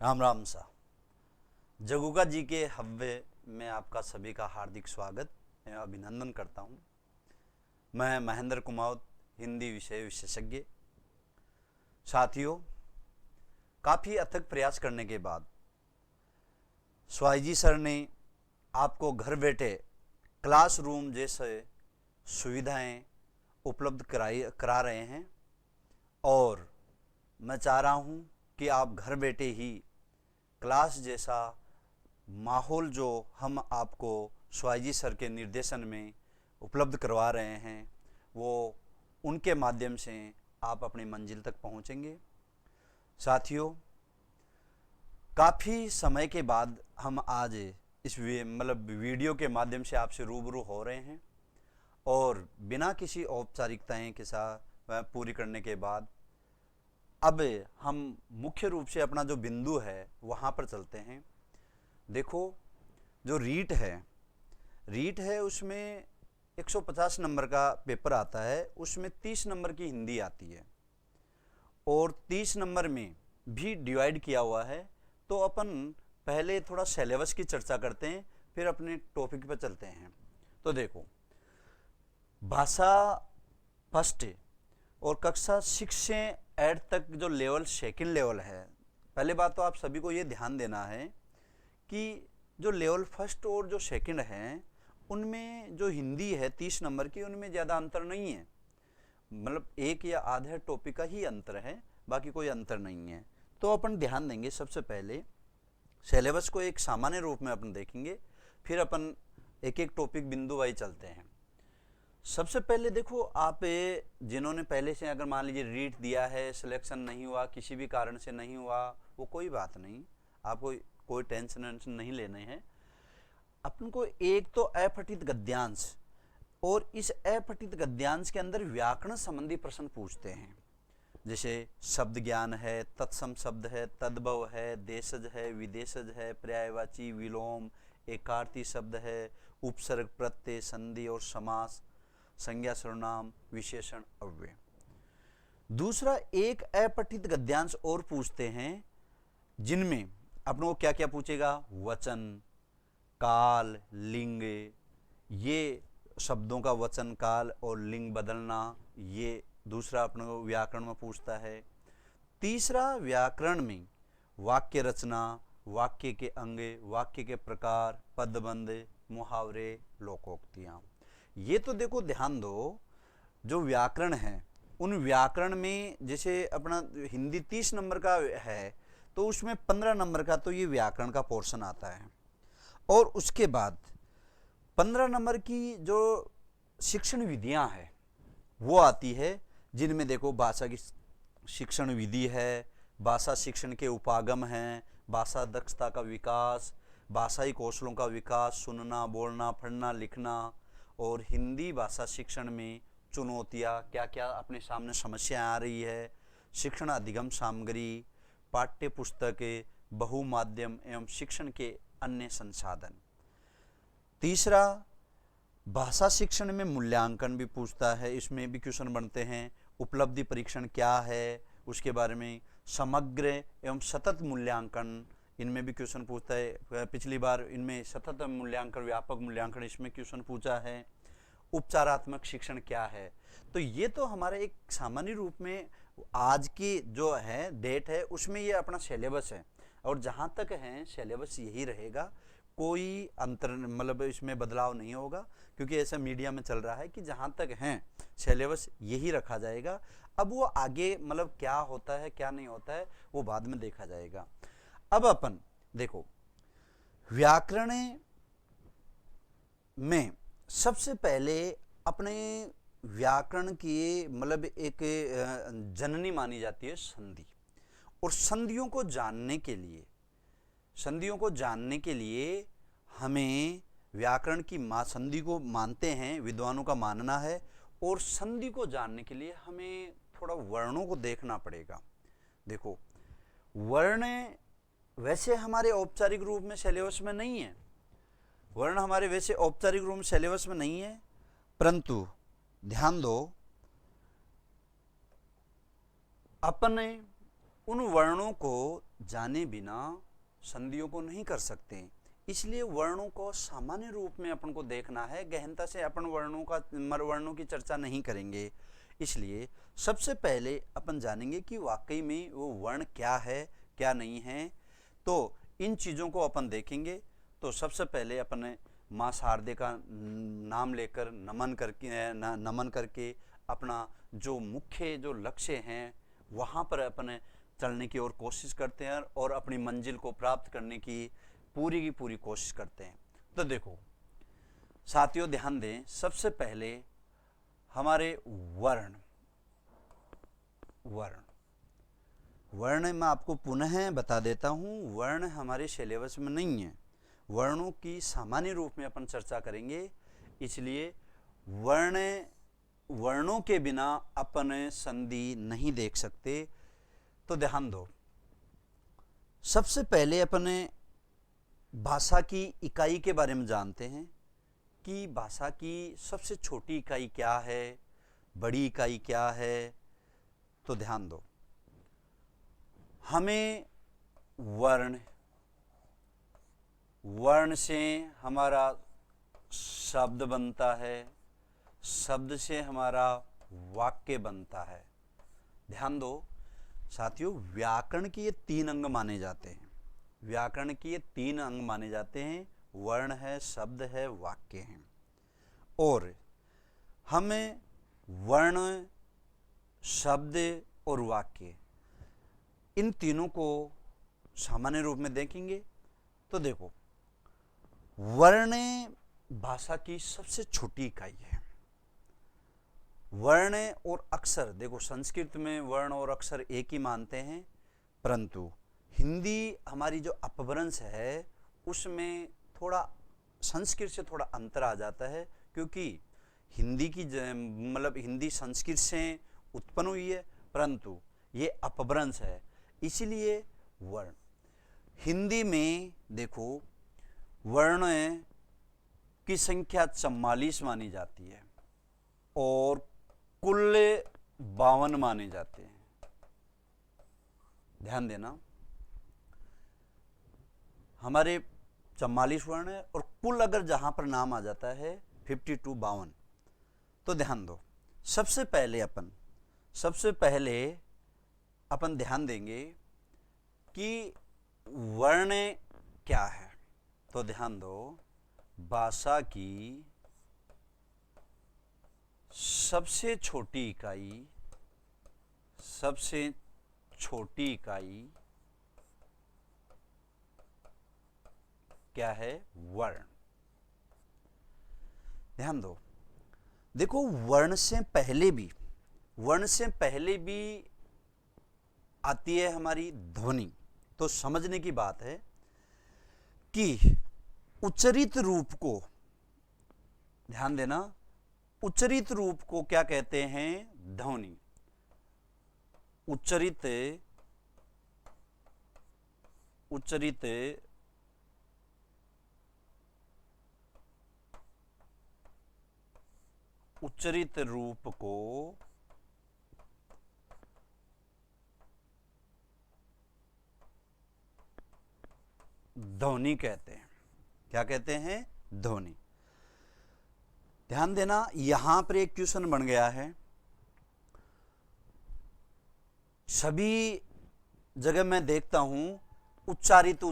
राम राम सा। जगुगा जी के हव्वे में आपका सभी का हार्दिक स्वागत एवं अभिनंदन करता हूँ। मैं महेंद्र कुमावत, हिंदी विषय विशेषज्ञ। साथियों, काफ़ी अथक प्रयास करने के बाद स्वाईजी सर ने आपको घर बैठे क्लासरूम जैसे सुविधाएं उपलब्ध करा रहे हैं और मैं चाह रहा हूँ कि आप घर बैठे ही क्लास जैसा माहौल जो हम आपको स्वाईजी सर के निर्देशन में उपलब्ध करवा रहे हैं वो उनके माध्यम से आप अपनी मंजिल तक पहुँचेंगे। साथियों, काफ़ी समय के बाद हम आज इस वीडियो के माध्यम से आपसे रूबरू हो रहे हैं और बिना किसी औपचारिकताएं के साथ पूरी करने के बाद अब हम मुख्य रूप से अपना जो बिंदु है वहाँ पर चलते हैं। देखो, जो रीट है उसमें 150 नंबर का पेपर आता है, उसमें 30 नंबर की हिंदी आती है और 30 नंबर में भी डिवाइड किया हुआ है। तो अपन पहले थोड़ा सिलेबस की चर्चा करते हैं, फिर अपने टॉपिक पर चलते हैं। तो देखो, भाषा फर्स्ट और कक्षा 6 से 8 तक जो लेवल सेकंड लेवल है, पहले बात तो आप सभी को ये ध्यान देना है कि जो लेवल फर्स्ट और जो सेकंड है उनमें जो हिंदी है 30 नंबर की, उनमें ज़्यादा अंतर नहीं है। मतलब एक या आधे टॉपिक का ही अंतर है, बाकी कोई अंतर नहीं है। तो अपन ध्यान देंगे, सबसे पहले सिलेबस को एक सामान्य रूप में अपन देखेंगे, फिर अपन एक एक टॉपिक बिंदु वाइज चलते हैं। सबसे पहले देखो, आप जिन्होंने पहले से अगर मान लीजिए रीट दिया है, सिलेक्शन नहीं हुआ, किसी भी कारण से नहीं हुआ, वो कोई बात नहीं, आपको कोई टेंशन नहीं लेने हैं। अपन को एक तो अपठित गद्यांश और इस अपठित गद्यांश के अंदर व्याकरण संबंधी प्रश्न पूछते हैं। जैसे शब्द ज्ञान है, तत्सम शब्द है, तद्भव है, देशज है, विदेशज है, पर्यायवाची, विलोम, एकार्थी शब्द है, उपसर्ग, प्रत्यय, संधि और समास, संज्ञा, सर्वनाम, विशेषण, अव्यय। दूसरा, एक अपठित गद्यांश और पूछते हैं जिनमें अपनों को क्या क्या पूछेगा, वचन, काल, लिंग, ये शब्दों का वचन, काल और लिंग बदलना, ये दूसरा अपने को व्याकरण में पूछता है। तीसरा, व्याकरण में वाक्य रचना, वाक्य के अंग, वाक्य के प्रकार, पदबंध, मुहावरे, लोकोक्तियाँ। ये तो देखो, ध्यान दो, जो व्याकरण है उन व्याकरण में जैसे अपना हिंदी 30 नंबर का है तो उसमें 15 नंबर का तो ये व्याकरण का पोर्शन आता है और उसके बाद 15 नंबर की जो शिक्षण विधियां हैं वो आती है, जिनमें देखो भाषा की शिक्षण विधि है, भाषा शिक्षण के उपागम हैं, भाषा दक्षता का विकास, भाषाई कौशलों का विकास, सुनना, बोलना, पढ़ना, लिखना, और हिंदी भाषा शिक्षण में चुनौतियाँ, क्या क्या अपने सामने समस्याएं आ रही है, शिक्षण अधिगम सामग्री, पाठ्य पुस्तकें, बहुमाध्यम एवं शिक्षण के अन्य संसाधन। तीसरा, भाषा शिक्षण में मूल्यांकन भी पूछता है, इसमें भी क्वेश्चन बनते हैं। उपलब्धि परीक्षण क्या है उसके बारे में, समग्र एवं सतत मूल्यांकन, इनमें भी क्वेश्चन पूछता है। पिछली बार इनमें सतत मूल्यांकन, व्यापक मूल्यांकन, इसमें क्वेश्चन पूछा है। उपचारात्मक शिक्षण क्या है। तो ये तो हमारे एक सामान्य रूप में आज की जो है डेट है उसमें ये अपना सिलेबस है और जहाँ तक है सिलेबस यही रहेगा, कोई अंतर इसमें बदलाव नहीं होगा, क्योंकि ऐसा मीडिया में चल रहा है कि जहाँ तक है सिलेबस यही रखा जाएगा। अब वो आगे क्या होता है क्या नहीं होता है वो बाद में देखा जाएगा। अब अपन देखो, व्याकरण में सबसे पहले अपने व्याकरण की एक जननी मानी जाती है संधि, और संधियों को जानने के लिए हमें व्याकरण की संधि को मानते हैं, विद्वानों का मानना है, और संधि को जानने के लिए हमें थोड़ा वर्णों को देखना पड़ेगा। देखो, वर्ण वैसे हमारे औपचारिक रूप में सिलेबस में नहीं है, वर्ण हमारे वैसे औपचारिक रूप में सिलेबस में नहीं है, परंतु ध्यान दो, अपने उन वर्णों को जाने बिना संधियों को नहीं कर सकते। इसलिए वर्णों को सामान्य रूप में अपन को देखना है, गहनता से अपन वर्णों की चर्चा नहीं करेंगे। इसलिए सबसे पहले अपन जानेंगे कि वाकई में वो वर्ण क्या है क्या नहीं है। तो इन चीज़ों को अपन देखेंगे। तो सबसे पहले अपन माँ शारदे का नाम लेकर नमन करके अपना जो मुख्य जो लक्ष्य हैं वहाँ पर अपन चलने की ओर कोशिश करते हैं और अपनी मंजिल को प्राप्त करने की पूरी कोशिश करते हैं। तो देखो साथियों, ध्यान दें, सबसे पहले हमारे वर्ण मैं आपको पुनः बता देता हूँ, वर्ण हमारे सिलेबस में नहीं है। वर्णों की सामान्य रूप में अपन चर्चा करेंगे। इसलिए वर्णों के बिना अपन संधि नहीं देख सकते। तो ध्यान दो, सबसे पहले अपन भाषा की इकाई के बारे में जानते हैं कि भाषा की सबसे छोटी इकाई क्या है, बड़ी इकाई क्या है। तो ध्यान दो, हमें वर्ण से हमारा शब्द बनता है, शब्द से हमारा वाक्य बनता है। ध्यान दो साथियों, व्याकरण के ये 3 अंग माने जाते हैं। व्याकरण के ये 3 अंग माने जाते हैं, वर्ण है, शब्द है, वाक्य है। और हमें वर्ण, शब्द और वाक्य, इन तीनों को सामान्य रूप में देखेंगे। तो देखो, वर्ण भाषा की सबसे छोटी इकाई है। वर्ण और अक्षर, देखो संस्कृत में वर्ण और अक्षर एक ही मानते हैं, परंतु हिंदी हमारी जो अपभ्रंश है उसमें थोड़ा संस्कृत से थोड़ा अंतर आ जाता है, क्योंकि हिंदी की हिंदी संस्कृत से उत्पन्न हुई है, परंतु ये अपभ्रंश है। इसीलिए वर्ण हिंदी में देखो, वर्ण की संख्या 44 मानी जाती है और कुल 52 माने जाते हैं। ध्यान देना, हमारे 44 वर्ण है और कुल अगर जहां पर नाम आ जाता है 52। तो ध्यान दो, सबसे पहले अपन ध्यान देंगे कि वर्ण क्या है। तो ध्यान दो, भाषा की सबसे छोटी इकाई क्या है? वर्ण। ध्यान दो, देखो वर्ण से पहले भी आती है हमारी ध्वनि। तो समझने की बात है कि उच्चरित रूप को, ध्यान देना, उच्चरित रूप को क्या कहते हैं? ध्वनि। उच्चरित रूप को ध्वनि कहते हैं। क्या कहते हैं? ध्वनि। ध्यान देना, यहां पर एक क्वेश्चन बन गया है। सभी जगह मैं देखता हूं उच्चारित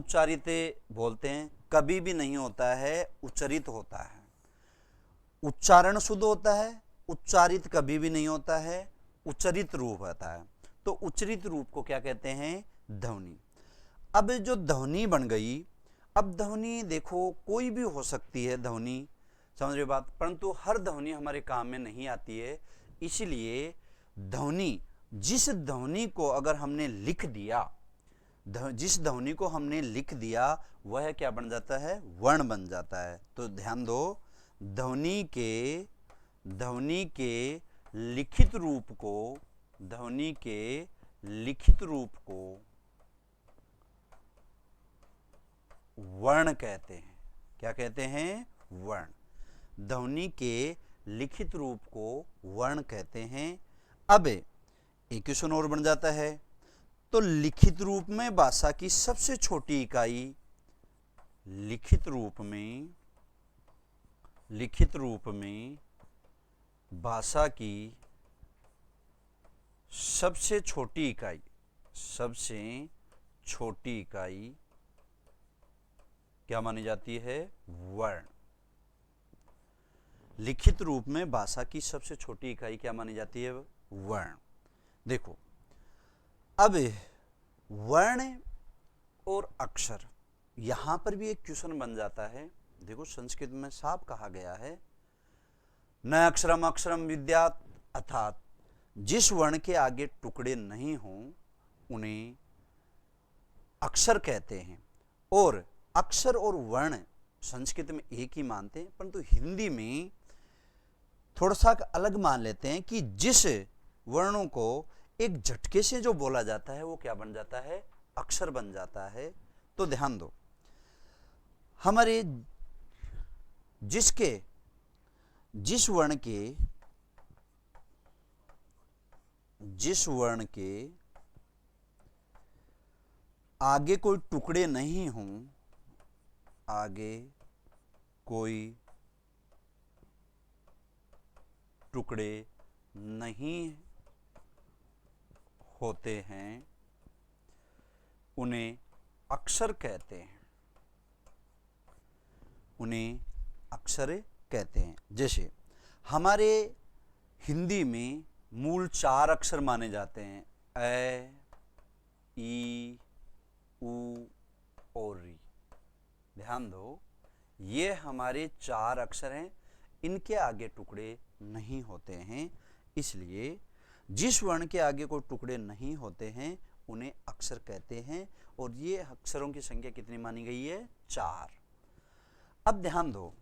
बोलते हैं, कभी भी नहीं होता है, उच्चरित होता है। उच्चारण शुद्ध होता है, उच्चारित कभी भी नहीं होता है, उच्चरित रूप होता है। तो उच्चरित रूप को क्या कहते हैं? ध्वनि। अब जो ध्वनि बन गई, अब ध्वनि देखो कोई भी हो सकती है ध्वनि, समझ रहे बात, परंतु हर ध्वनि हमारे काम में नहीं आती है। इसलिए ध्वनि, जिस ध्वनि को अगर हमने लिख दिया, जिस ध्वनि को हमने लिख दिया वह क्या बन जाता है? वर्ण बन जाता है। तो ध्यान दो, ध्वनि के लिखित रूप को वर्ण कहते हैं। क्या कहते हैं? वर्ण। ध्वनि के लिखित रूप को वर्ण कहते हैं। अब एक क्वेश्चन और बन जाता है, तो लिखित रूप में भाषा की सबसे छोटी इकाई, लिखित रूप में भाषा की सबसे छोटी इकाई क्या मानी जाती है? वर्ण। लिखित रूप में भाषा की सबसे छोटी इकाई क्या मानी जाती है? वर्ण। देखो, अब वर्ण और अक्षर, यहां पर भी एक क्वेश्चन बन जाता है। देखो, संस्कृत में साफ कहा गया है, न अक्षरम अक्षरम विद्यात्, अर्थात जिस वर्ण के आगे टुकड़े नहीं हों उन्हें अक्षर कहते हैं। और अक्षर और वर्ण संस्कृत में एक ही मानते हैं, परंतु हिंदी में थोड़ा सा अलग मान लेते हैं कि जिस वर्णों को एक झटके से जो बोला जाता है वो क्या बन जाता है? अक्षर बन जाता है। तो ध्यान दो, हमारे जिस वर्ण के आगे कोई टुकड़े नहीं हों, आगे कोई टुकड़े नहीं होते हैं उन्हें अक्षर कहते हैं, जैसे हमारे हिंदी में मूल 4 अक्षर माने जाते हैं, ए, ई, उ और री। ध्यान दो, ये हमारे 4 अक्षर हैं, इनके आगे टुकड़े नहीं होते हैं, इसलिए जिस वर्ण के आगे कोई टुकड़े नहीं होते हैं उन्हें अक्षर कहते हैं। और ये अक्षरों की संख्या कितनी मानी गई है? 4। अब ध्यान दो,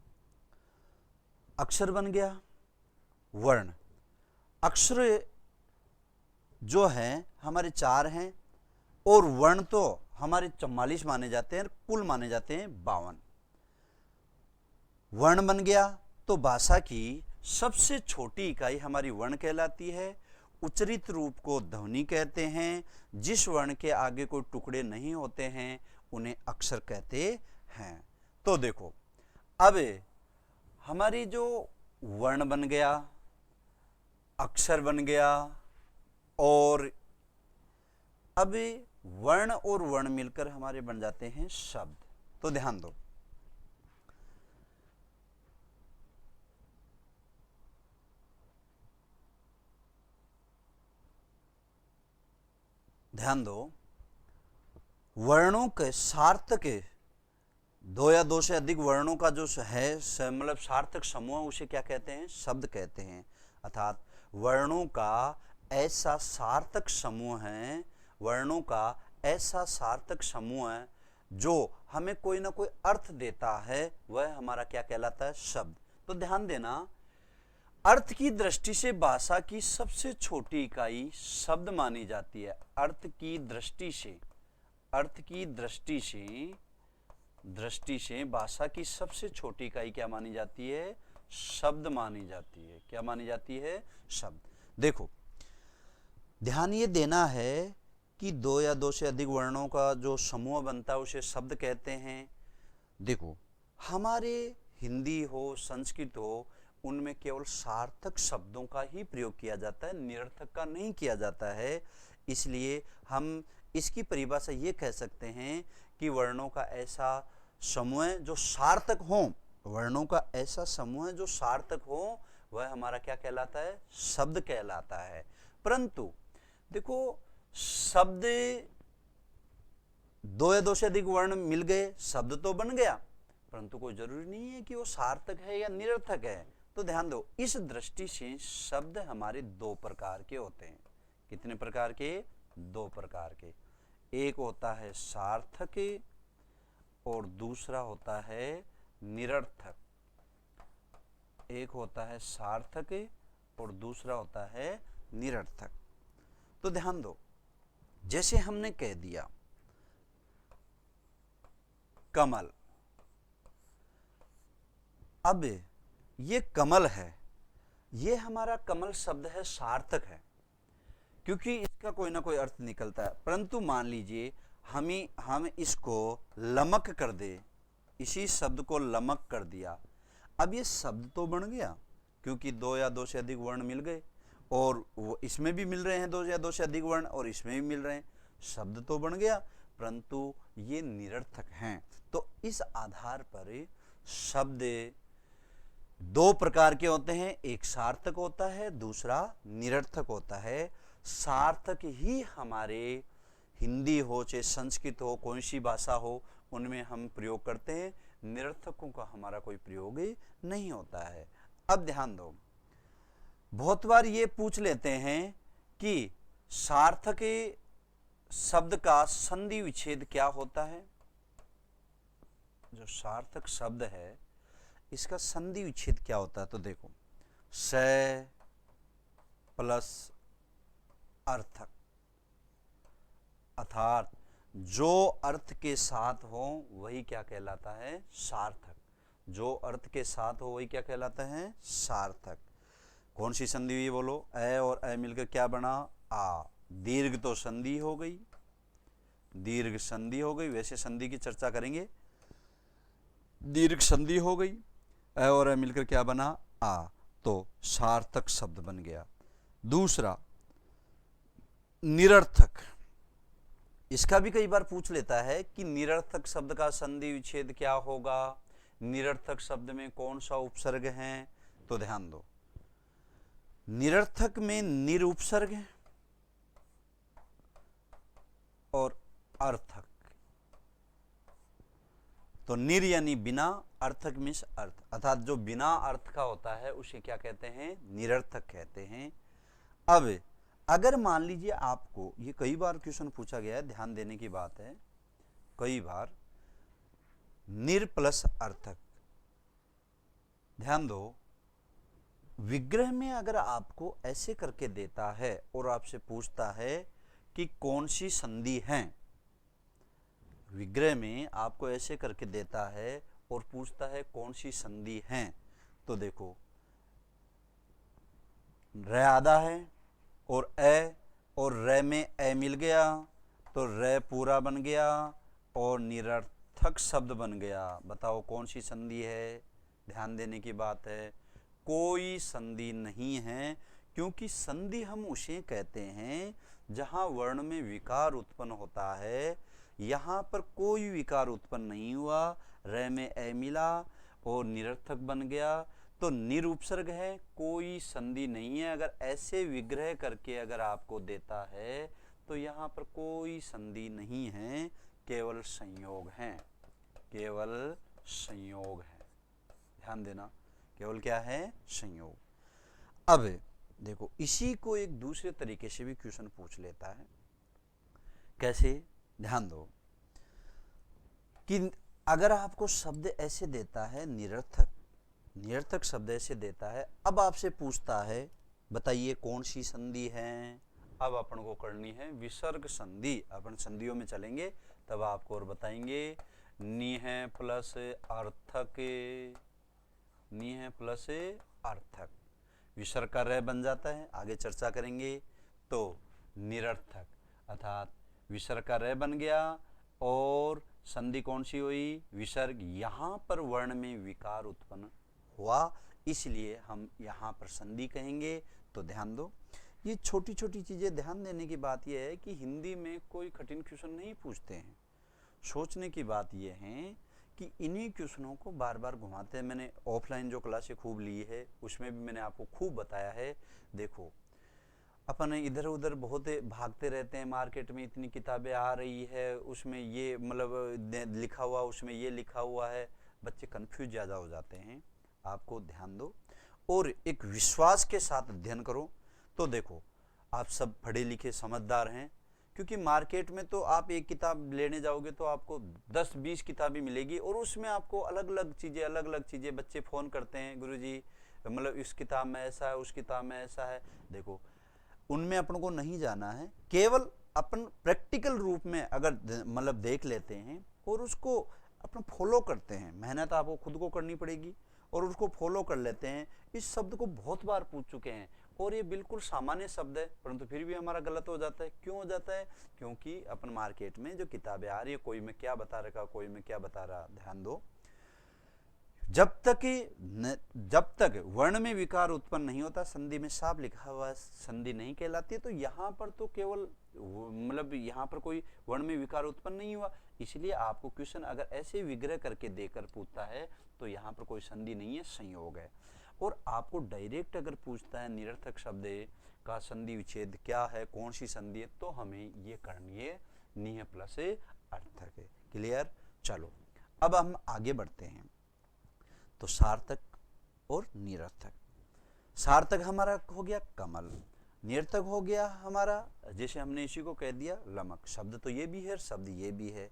अक्षर बन गया, वर्ण। अक्षर जो है हमारे 4 हैं और वर्ण तो हमारे 44 माने जाते हैं, कुल माने जाते हैं 52। वर्ण बन गया तो भाषा की सबसे छोटी इकाई हमारी वर्ण कहलाती है। उच्चरित रूप को ध्वनि कहते हैं। जिस वर्ण के आगे कोई टुकड़े नहीं होते हैं उन्हें अक्षर कहते हैं। तो देखो, अब हमारी जो वर्ण बन गया, अक्षर बन गया, और अब वर्ण और वर्ण मिलकर हमारे बन जाते हैं शब्द। तो ध्यान दो, वर्णों के सार्थक, 2 या 2 से अधिक वर्णों का जो है मतलब सार्थक समूह, उसे क्या कहते हैं? शब्द कहते हैं। अर्थात वर्णों का ऐसा सार्थक समूह है, जो हमें कोई ना कोई अर्थ देता है, वह हमारा क्या कहलाता है? शब्द। तो ध्यान देना, अर्थ की दृष्टि से भाषा की सबसे छोटी इकाई शब्द मानी जाती है। अर्थ की दृष्टि से भाषा की सबसे छोटी इकाई क्या मानी जाती है? शब्द मानी जाती है। क्या मानी जाती है? शब्द। देखो, ध्यान ये देना है कि 2 या 2 से अधिक वर्णों का जो समूह बनता है उसे शब्द कहते हैं। देखो, हमारे हिंदी हो, संस्कृत हो, उनमें केवल सार्थक शब्दों का ही प्रयोग किया जाता है, निरर्थक का नहीं किया जाता है। इसलिए हम इसकी परिभाषा ये कह सकते हैं कि वर्णों का ऐसा समूह जो सार्थक हो, वह हमारा क्या कहलाता है? शब्द कहलाता है। परंतु देखो, शब्द 2 या 2 से अधिक वर्ण मिल गए, शब्द तो बन गया, परंतु कोई जरूरी नहीं है कि वो सार्थक है या निरर्थक है। तो ध्यान दो, इस दृष्टि से शब्द हमारे 2 प्रकार के होते हैं। कितने प्रकार के? 2 प्रकार के। एक होता है सार्थक और दूसरा होता है निरर्थक। एक होता है सार्थक और दूसरा होता है निरर्थक। तो ध्यान दो, जैसे हमने कह दिया कमल, अब ये कमल है, ये हमारा कमल शब्द है, सार्थक है, क्योंकि इसका कोई ना कोई अर्थ निकलता है। परंतु मान लीजिए हम इसको लमक कर दे, इसी शब्द को लमक कर दिया, अब ये शब्द तो बन गया क्योंकि दो या दो से अधिक वर्ण मिल गए, और वो इसमें भी मिल रहे हैं दो या दो से अधिक वर्ण, और इसमें भी मिल रहे हैं, शब्द तो बन गया, परंतु ये निरर्थक हैं। तो इस आधार पर शब्द दो प्रकार के होते हैं, एक सार्थक होता है, दूसरा निरर्थक होता है। सार्थक ही हमारे हिंदी हो चाहे संस्कृत हो, कौन सी भाषा हो, उनमें हम प्रयोग करते हैं, निरर्थकों का हमारा कोई प्रयोग नहीं होता है। अब ध्यान दो, बहुत बार ये पूछ लेते हैं कि सार्थक शब्द का संधि विच्छेद क्या होता है। जो सार्थक शब्द है इसका संधि विच्छेद क्या होता है, तो देखो स प्लस अर्थक, अर्थात जो अर्थ के साथ हो वही क्या कहलाता है, सार्थक। जो अर्थ के साथ हो वही क्या कहलाता है, सार्थक। कौन सी संधि हुई बोलो, ए और ए मिलकर क्या बना, आ। दीर्घ तो संधि हो गई, दीर्घ संधि हो गई, वैसे संधि की चर्चा करेंगे। दीर्घ संधि हो गई, ए और ए मिलकर क्या बना, आ, तो सार्थक शब्द बन गया। दूसरा निरर्थक, इसका भी कई बार पूछ लेता है कि निरर्थक शब्द का संधि विच्छेद क्या होगा, निरर्थक शब्द में कौन सा उपसर्ग है। तो ध्यान दो, निरर्थक में निर उपसर्ग है और अर्थक, तो निर यानी बिना, अर्थक मीन्स अर्थ, अर्थात जो बिना अर्थ का होता है उसे क्या कहते हैं, निरर्थक कहते हैं। अब अगर मान लीजिए आपको, ये कई बार क्वेश्चन पूछा गया है, ध्यान देने की बात है, कई बार निर प्लस अर्थक, ध्यान दो, विग्रह में अगर आपको ऐसे करके देता है और आपसे पूछता है कि कौन सी संधि है, विग्रह में आपको ऐसे करके देता है और पूछता है कौन सी संधि है, तो देखो र आधा है और ए, और रे में ए मिल गया तो रे पूरा बन गया और निरर्थक शब्द बन गया। बताओ कौन सी संधि है, ध्यान देने की बात है, कोई संधि नहीं है, क्योंकि संधि हम उसे कहते हैं जहां वर्ण में विकार उत्पन्न होता है। यहाँ पर कोई विकार उत्पन्न नहीं हुआ, रे में ए मिला और निरर्थक बन गया, तो निरुपसर्ग है, कोई संधि नहीं है। अगर ऐसे विग्रह करके अगर आपको देता है तो यहाँ पर कोई संधि नहीं है, केवल संयोग है, केवल संयोग है, ध्यान देना, केवल क्या है, संयोग। अब देखो, इसी को एक दूसरे तरीके से भी क्वेश्चन पूछ लेता है, कैसे, ध्यान दो, कि अगर आपको शब्द ऐसे देता है निरर्थक, निरर्थक शब्द ऐसे देता है, अब आपसे पूछता है बताइए कौन सी संधि है। अब अपन को करनी है विसर्ग संधि, अपन संधियों में चलेंगे तब आपको और बताएंगे। नि है प्लस अर्थक, नि है प्लस अर्थक, विसर्ग का रे बन जाता है, आगे चर्चा करेंगे। तो निरर्थक अर्थात विसर्ग का रे बन गया और संधि कौन सी हुई, विसर्ग। यहाँ पर वर्ण में विकार उत्पन्न हुआ, इसलिए हम यहाँ पर संधि कहेंगे। तो ध्यान दो, ये छोटी छोटी चीज़ें ध्यान देने की बात यह है कि हिंदी में कोई कठिन क्वेश्चन नहीं पूछते हैं। सोचने की बात यह है कि इन्हीं क्वेश्चनों को बार बार घुमाते हैं। मैंने ऑफलाइन जो क्लासें खूब ली है उसमें भी मैंने आपको खूब बताया है। देखो, अपन इधर उधर बहुत भागते रहते हैं, मार्केट में इतनी किताबें आ रही है, उसमें ये मतलब लिखा हुआ, उसमें ये लिखा हुआ है, बच्चे कंफ्यूज ज़्यादा हो जाते हैं। आपको ध्यान दो और एक विश्वास के साथ अध्ययन करो। तो देखो, आप सब पढ़े लिखे समझदार हैं, क्योंकि मार्केट में तो आप एक किताब लेने जाओगे तो आपको 10-20 किताबें मिलेगी और उसमें आपको अलग अलग चीज़ें बच्चे फ़ोन करते हैं, गुरुजी मतलब इस किताब में ऐसा है, उस किताब में ऐसा है। देखो, उनमें अपन को नहीं जाना है, केवल अपन प्रैक्टिकल रूप में अगर मतलब देख लेते हैं और उसको अपन फॉलो करते हैं, मेहनत आपको खुद को करनी पड़ेगी और उसको फॉलो कर लेते हैं। इस शब्द को बहुत बार पूछ चुके हैं और ये बिल्कुल सामान्य शब्द है, परंतु फिर भी हमारा गलत हो जाता है। क्यों हो जाता है? क्योंकि अपन मार्केट में जो किताबें आ रही है, कोई में क्या बता रखा, कोई में क्या बता रहा, ध्यान दो, जब तक वर्ण में विकार उत्पन्न नहीं होता, संधि में साफ लिखा हुआ संधि नहीं कहलाती है। तो यहाँ पर तो केवल मतलब यहाँ पर कोई वर्ण में विकार उत्पन्न नहीं हुआ, इसलिए आपको क्वेश्चन अगर ऐसे विग्रह करके देकर पूछता है तो यहाँ पर कोई संधि नहीं है, संयोग है। और आपको डायरेक्ट अगर पूछता है निरर्थक शब्द का संधि विच्छेद क्या है, कौन सी संधि है, तो हमें ये करनी है निह प्लस अर्थक है। क्लियर? चलो अब हम आगे बढ़ते हैं। तो सार्थक और निरर्थक। सार्थक हमारा हो गया कमल, निरर्थक हो गया हमारा, जैसे हमने इसी को कह दिया लमक। शब्द तो ये भी है, शब्द ये भी है,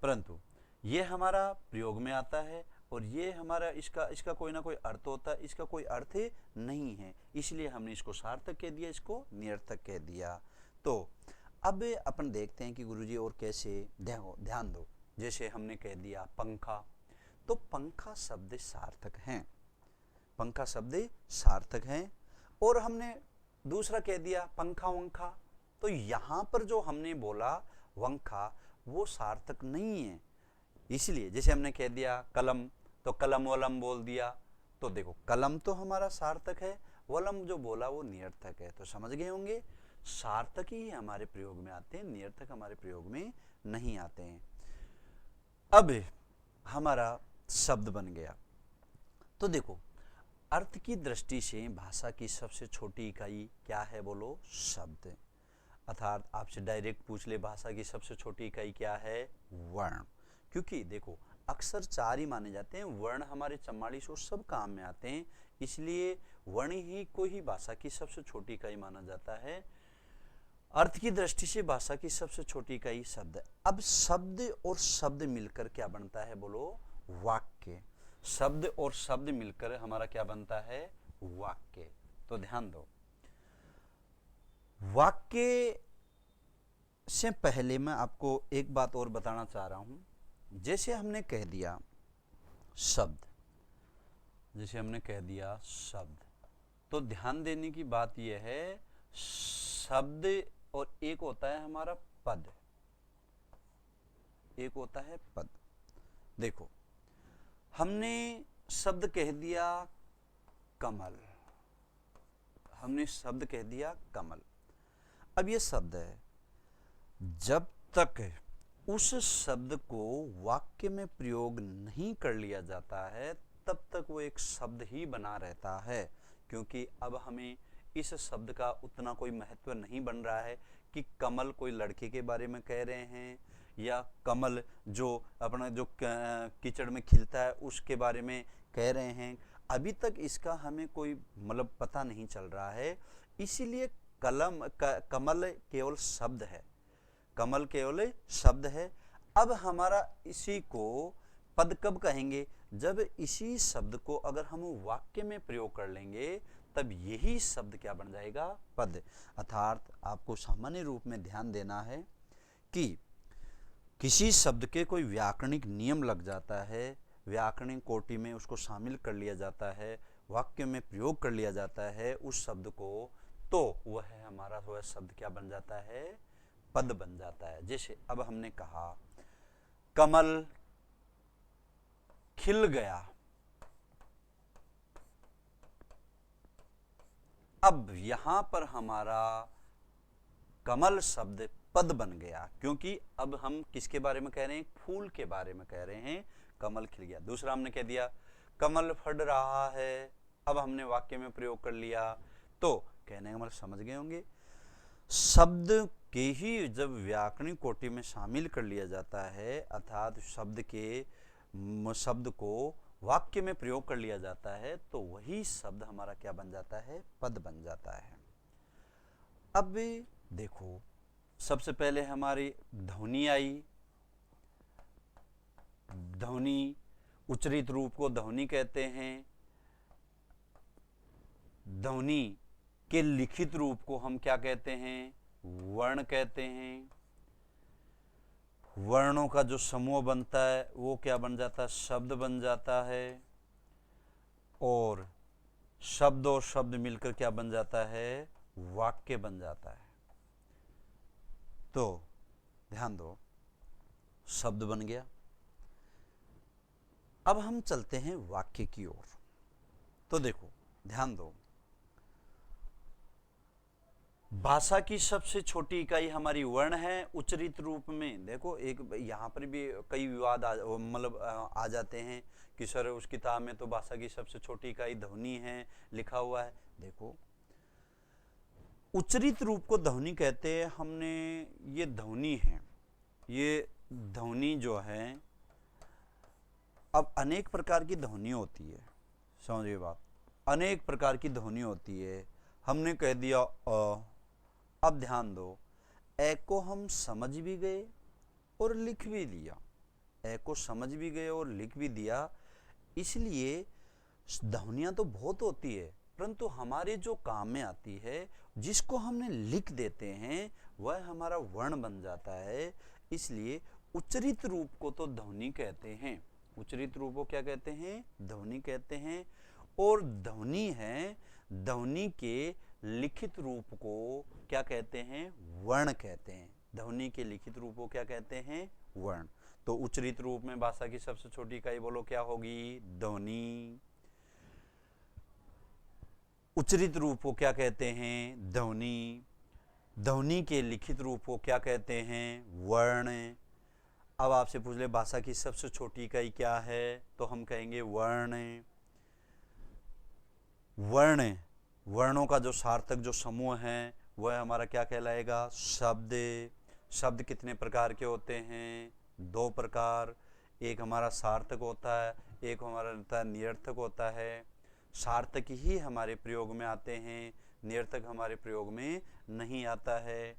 परंतु ये हमारा प्रयोग में आता है और ये हमारा इसका कोई ना कोई अर्थ होता है, इसका कोई अर्थ नहीं है, इसलिए हमने इसको सार्थक कह दिया, इसको निरर्थक कह दिया। तो अब अपन देखते हैं कि गुरुजी और कैसे, ध्यान दो। जैसे हमने कह दिया पंखा, तो पंखा शब्द सार्थक हैं, पंखा शब्द सार्थक हैं। और हमने दूसरा कह दिया पंखा वंखा, तो यहां पर जो हमने बोला वंखा वो सार्थक नहीं है। इसलिए जैसे हमने कह दिया कलम, तो कलम वलम बोल दिया, तो देखो कलम तो हमारा सार्थक है, वलम जो बोला वो निरर्थक है। तो समझ गए होंगे, सार्थक ही हमारे प्रयोग में आते हैं, निरर्थक हमारे प्रयोग में नहीं आते हैं। अब हमारा शब्द बन गया। तो देखो अर्थ की दृष्टि से भाषा की सबसे छोटी इकाई क्या है, बोलो? शब्द। अर्थात आपसे डायरेक्ट पूछ ले भाषा की सबसे छोटी इकाई क्या है? वर्ण। क्योंकि देखो अक्षर 4 ही माने जाते हैं, वर्ण हमारे 44 और सब काम में आते हैं, इसलिए वर्ण ही को ही भाषा की सबसे छोटी इकाई माना जाता है। अर्थ की दृष्टि से भाषा की सबसे छोटी इकाई शब्द है। अब शब्द और शब्द मिलकर क्या बनता है, बोलो? वाक्य। शब्द और शब्द मिलकर हमारा क्या बनता है? वाक्य। तो ध्यान दो, वाक्य से पहले मैं आपको एक बात और बताना चाह रहा हूं। जैसे हमने कह दिया शब्द, जैसे हमने कह दिया शब्द, तो ध्यान देने की बात यह है, शब्द और एक होता है हमारा पद, एक होता है पद। देखो हमने शब्द कह दिया कमल, हमने शब्द कह दिया कमल। अब ये शब्द है, जब तक उस शब्द को वाक्य में प्रयोग नहीं कर लिया जाता है तब तक वो एक शब्द ही बना रहता है। क्योंकि अब हमें इस शब्द का उतना कोई महत्व नहीं बन रहा है कि कमल कोई लड़के के बारे में कह रहे हैं या कमल जो अपना जो कीचड़ में खिलता है उसके बारे में कह रहे हैं। अभी तक इसका हमें कोई मतलब पता नहीं चल रहा है, इसीलिए कमल केवल शब्द है, कमल केवल शब्द है। अब हमारा इसी को पद कब कहेंगे? जब इसी शब्द को अगर हम वाक्य में प्रयोग कर लेंगे तब यही शब्द क्या बन जाएगा? पद। अर्थात आपको सामान्य रूप में ध्यान देना है कि किसी शब्द के कोई व्याकरणिक नियम लग जाता है, व्याकरणिक कोटि में उसको शामिल कर लिया जाता है, वाक्य में प्रयोग कर लिया जाता है उस शब्द को, तो वह हमारा वह शब्द क्या बन जाता है? पद बन जाता है। जैसे अब हमने कहा कमल खिल गया, अब यहां पर हमारा कमल शब्द पद बन गया, क्योंकि अब हम किसके बारे में कह रहे हैं? फूल के बारे में कह रहे हैं, कमल खिल गया। दूसरा हमने कह दिया कमल फट रहा है, अब हमने वाक्य में प्रयोग कर लिया, तो कहने का मतलब समझ गए होंगे, शब्द के ही जब व्याकरणिक कोटि में शामिल कर लिया जाता है, अर्थात शब्द को वाक्य में प्रयोग कर लिया जाता है, तो वही शब्द हमारा क्या बन जाता है? पद बन जाता है। अब देखो सबसे पहले हमारी ध्वनि आई, ध्वनि उच्चरित रूप को ध्वनि कहते हैं, ध्वनि के लिखित रूप को हम क्या कहते हैं? वर्ण कहते हैं। वर्णों का जो समूह बनता है वो क्या बन जाता है? शब्द बन जाता है। और शब्द और शब्द मिलकर क्या बन जाता है, वाक्य बन जाता है। तो ध्यान दो, शब्द बन गया। अब हम चलते हैं वाक्य की ओर। तो देखो ध्यान दो, भाषा की सबसे छोटी इकाई हमारी वर्ण है। उच्चरित रूप में देखो, एक यहाँ पर भी कई विवाद आ जाते हैं कि सर उस किताब में तो भाषा की सबसे छोटी इकाई ध्वनि है लिखा हुआ है। देखो, उच्चरित रूप को ध्वनि कहते हैं। हमने ये ध्वनि है, ये ध्वनि जो है, अब अनेक प्रकार की ध्वनि होती है, समझिए बात, अनेक प्रकार की ध्वनि होती है। हमने कह दिया अ, अब ध्यान दो, ए को हम समझ भी गए और लिख भी दिया, ए को समझ भी गए और लिख भी दिया। इसलिए ध्वनियाँ तो बहुत होती है, परंतु हमारे जो काम में आती है, जिसको हमने लिख देते हैं, वह हमारा वर्ण बन जाता है। इसलिए उच्चरित रूप को तो ध्वनि कहते हैं। उच्चरित रूप को क्या कहते हैं, ध्वनि कहते हैं। और ध्वनि है, ध्वनि के लिखित रूप को क्या कहते हैं, वर्ण कहते हैं। ध्वनि के लिखित रूप को क्या कहते हैं, वर्ण। तो उच्चरित रूप में भाषा की सबसे छोटी इकाई बोलो क्या होगी, ध्वनि। उच्चरित रूप को क्या कहते हैं, ध्वनि। ध्वनि के लिखित रूप को क्या कहते हैं, वर्ण। अब आपसे पूछ ले भाषा की सबसे छोटी इकाई क्या है, तो हम कहेंगे वर्ण। वर्ण, वर्णों का जो सार्थक जो समूह है वह हमारा क्या कहलाएगा, शब्द। शब्द कितने प्रकार के होते हैं, दो प्रकार। एक हमारा सार्थक होता है, एक हमारा निरर्थक होता है। सार्थक ही हमारे प्रयोग में आते हैं, निरर्थक हमारे प्रयोग में नहीं आता है।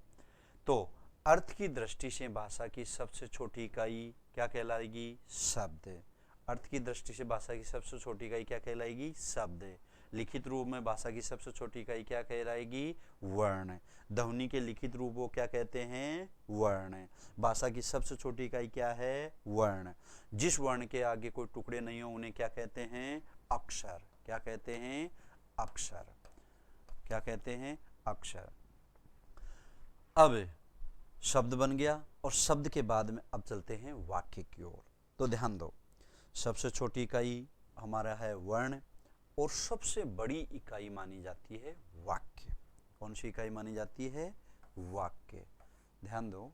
तो अर्थ की दृष्टि से भाषा की सबसे छोटी इकाई क्या कहलाएगी, शब्द। अर्थ की दृष्टि से भाषा की सबसे छोटी इकाई क्या कहलाएगी, शब्द। लिखित रूप में भाषा की सबसे छोटी इकाई क्या कहलाएगी, वर्ण। ध्वनि के लिखित रूप को क्या कहते हैं, वर्ण। भाषा की सबसे छोटी इकाई क्या है, वर्ण। जिस वर्ण के आगे कोई टुकड़े नहीं हो उन्हें क्या कहते हैं, अक्षर। क्या कहते हैं, अक्षर। क्या कहते हैं, अक्षर। अब शब्द बन गया, और शब्द के बाद में अब चलते हैं वाक्य की ओर। तो ध्यान दो, सबसे छोटी इकाई हमारा है वर्ण, और सबसे बड़ी इकाई मानी जाती है वाक्य। कौन सी इकाई मानी जाती है, वाक्य। ध्यान दो,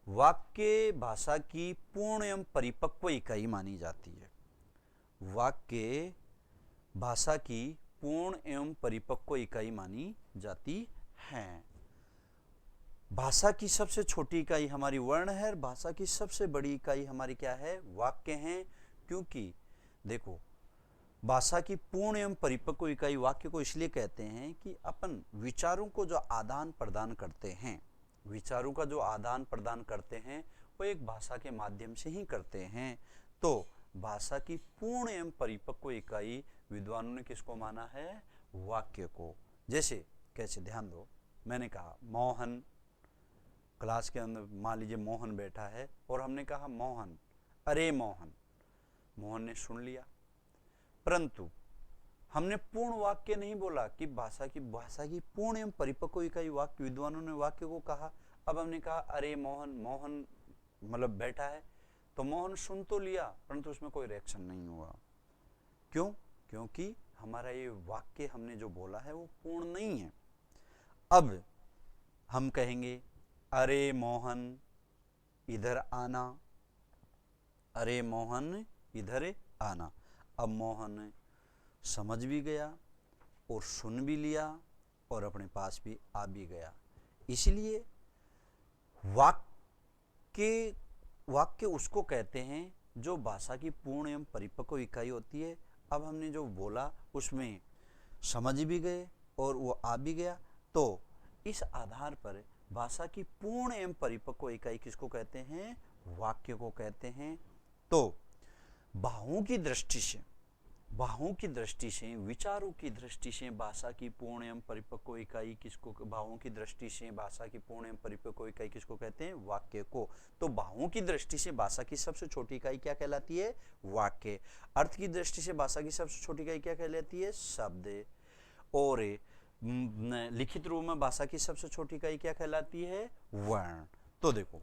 वाक्य भाषा की पूर्ण एवं परिपक्व इकाई मानी जाती है। वाक्य भाषा की पूर्ण एवं परिपक्व इकाई मानी जाती है। भाषा की सबसे छोटी इकाई हमारी वर्ण है, भाषा की सबसे बड़ी इकाई हमारी क्या है, वाक्य है। क्योंकि देखो, भाषा की पूर्ण एवं परिपक्व इकाई वाक्य को इसलिए कहते हैं कि अपन विचारों को जो आदान प्रदान करते हैं, विचारों का जो आदान प्रदान करते हैं, वो एक भाषा के माध्यम से ही करते हैं। तो भाषा की पूर्ण एवं परिपक्व इकाई विद्वानों ने किसको माना है, वाक्य को। जैसे कैसे, ध्यान दो, मैंने कहा मोहन, क्लास के अंदर मान लीजिए मोहन बैठा है, और हमने कहा मोहन, अरे मोहन। मोहन ने सुन लिया, परंतु हमने पूर्ण वाक्य नहीं बोला कि भाषा की पूर्ण एवं परिपक्व इकाई वाक्य। विद्वानों ने वाक्य को कहा। अब हमने कहा अरे मोहन, मोहन मतलब बैठा है, तो मोहन सुन तो लिया, परंतु उसमें कोई रिएक्शन नहीं हुआ। क्यों, क्योंकि हमारा ये वाक्य हमने जो बोला है वो पूर्ण नहीं है। अब हम कहेंगे अरे मोहन इधर आना, अरे मोहन इधर आना। अब मोहन समझ भी गया और सुन भी लिया और अपने पास भी आ भी गया। इसलिए वाक्य उसको कहते हैं जो भाषा की पूर्ण एवं परिपक्व इकाई होती है। अब हमने जो बोला उसमें समझ भी गए और वो आ भी गया, तो इस आधार पर भाषा की पूर्ण एवं परिपक्व इकाई किसको कहते हैं, वाक्य को कहते हैं। तो भावों की दृष्टि से भावों की दृष्टि से, विचारों की दृष्टि से भाषा की पूर्ण एवं परिपक्व इकाई किसको, भावों की दृष्टि से भाषा की पूर्ण एवं परिपक्व इकाई किसको कहते हैं? वाक्य को। तो भावों की दृष्टि से भाषा की सबसे छोटी इकाई क्या कहलाती है? वाक्य। अर्थ की दृष्टि से भाषा की सबसे छोटी इकाई क्या कहलाती है? शब्द। और लिखित रूप में भाषा की सबसे छोटी इकाई क्या कहलाती है? वर्ण। तो देखो,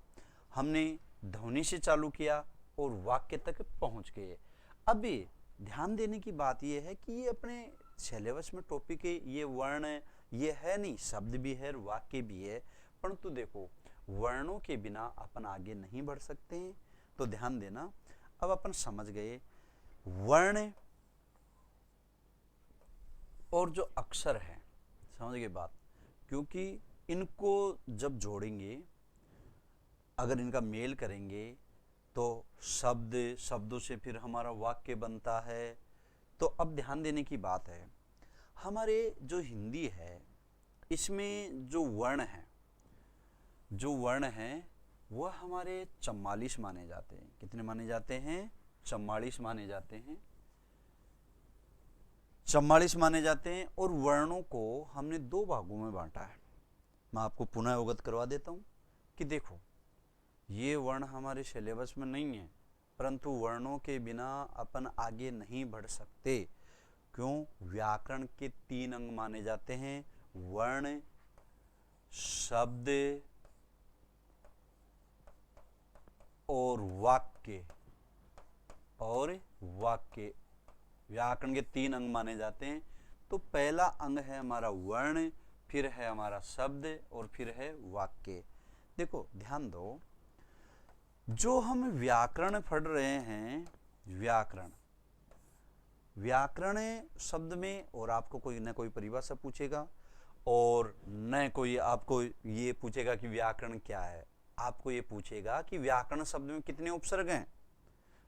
हमने ध्वनि से चालू किया और वाक्य तक पहुंच गए। अभी ध्यान देने की बात यह है कि ये अपने सिलेबस में टॉपिक है, ये वर्ण ये है नहीं, शब्द भी है, वाक्य भी है, परंतु देखो वर्णों के बिना अपन आगे नहीं बढ़ सकते हैं। तो ध्यान देना, अब अपन समझ गए वर्ण और जो अक्षर है, समझ गए बात, क्योंकि इनको जब जोड़ेंगे, अगर इनका मेल करेंगे तो शब्दों से फिर हमारा वाक्य बनता है। तो अब ध्यान देने की बात है, हमारे जो हिंदी है इसमें जो वर्ण हैं वह हमारे 44 माने जाते हैं। कितने माने जाते हैं? 44 माने जाते हैं। 44 माने जाते हैं। और वर्णों को हमने 2 भागों में बांटा है। मैं आपको पुनः अवगत करवा देता हूं कि देखो, ये वर्ण हमारे सिलेबस में नहीं है, परंतु वर्णों के बिना अपन आगे नहीं बढ़ सकते। क्यों? व्याकरण के 3 अंग माने जाते हैं, वर्ण, शब्द और वाक्य। व्याकरण के 3 अंग माने जाते हैं। तो पहला अंग है हमारा वर्ण, फिर है हमारा शब्द और फिर है वाक्य। देखो ध्यान दो, जो हम व्याकरण पढ़ रहे हैं, व्याकरण शब्द में, और आपको कोई न कोई परिभाषा पूछेगा और न कोई आपको ये पूछेगा कि व्याकरण क्या है। आपको ये पूछेगा कि व्याकरण शब्द में कितने उपसर्ग हैं।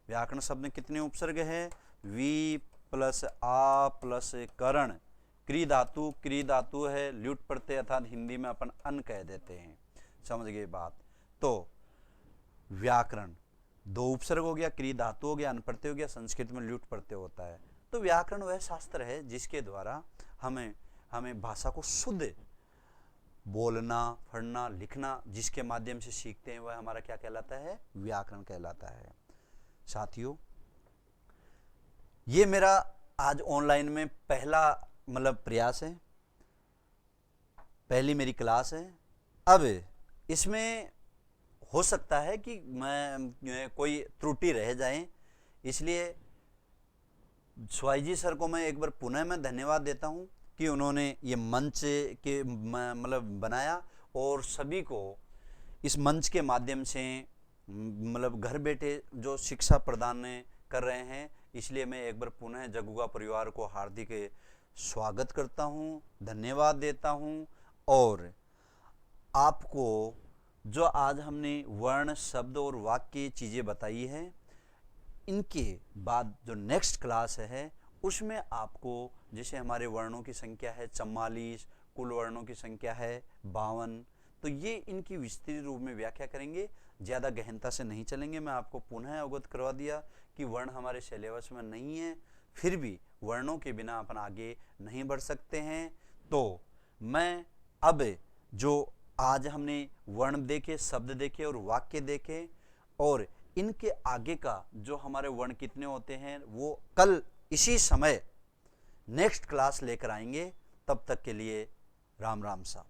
व्याकरण शब्द में कितने उपसर्ग हैं? वी प्लस आ प्लस करण, क्री धातु है, ल्युट प्रत्यय, अर्थात हिंदी में अपन अन कह देते हैं। समझ गए बात? तो व्याकरण 2 उपसर्ग हो गया, क्री धातु हो गया, अन प्रत्यय हो गया, संस्कृत में ल्युट प्रत्यय होता है। तो व्याकरण वह शास्त्र है जिसके द्वारा हमें भाषा को शुद्ध बोलना, पढ़ना, लिखना, जिसके माध्यम से सीखते हैं, वह हमारा क्या कहलाता है? व्याकरण कहलाता है। साथियों, ये मेरा आज ऑनलाइन में पहला प्रयास है, पहली मेरी क्लास है। अब इसमें हो सकता है कि मैं कोई त्रुटि रह जाए, इसलिए स्वाई सर को मैं एक बार पुनः मैं धन्यवाद देता हूं कि उन्होंने ये मंच के बनाया और सभी को इस मंच के माध्यम से घर बैठे जो शिक्षा प्रदान कर रहे हैं। इसलिए मैं एक बार पुनः जगुगा परिवार को हार्दिक स्वागत करता हूं, धन्यवाद देता हूं। और आपको जो आज हमने वर्ण, शब्द और वाक्य चीज़ें बताई हैं, इनके बाद जो नेक्स्ट क्लास है उसमें आपको, जैसे हमारे वर्णों की संख्या है 44, कुल वर्णों की संख्या है 52, तो ये इनकी विस्तृत रूप में व्याख्या करेंगे। ज़्यादा गहनता से नहीं चलेंगे। मैं आपको पुनः अवगत करवा दिया कि वर्ण हमारे सिलेबस में नहीं है, फिर भी वर्णों के बिना अपन आगे नहीं बढ़ सकते हैं। तो मैं अब जो आज हमने वर्ण देखे, शब्द देखे और वाक्य देखे, और इनके आगे का जो हमारे वर्ण कितने होते हैं वो कल इसी समय नेक्स्ट क्लास लेकर आएंगे। तब तक के लिए राम राम साहब।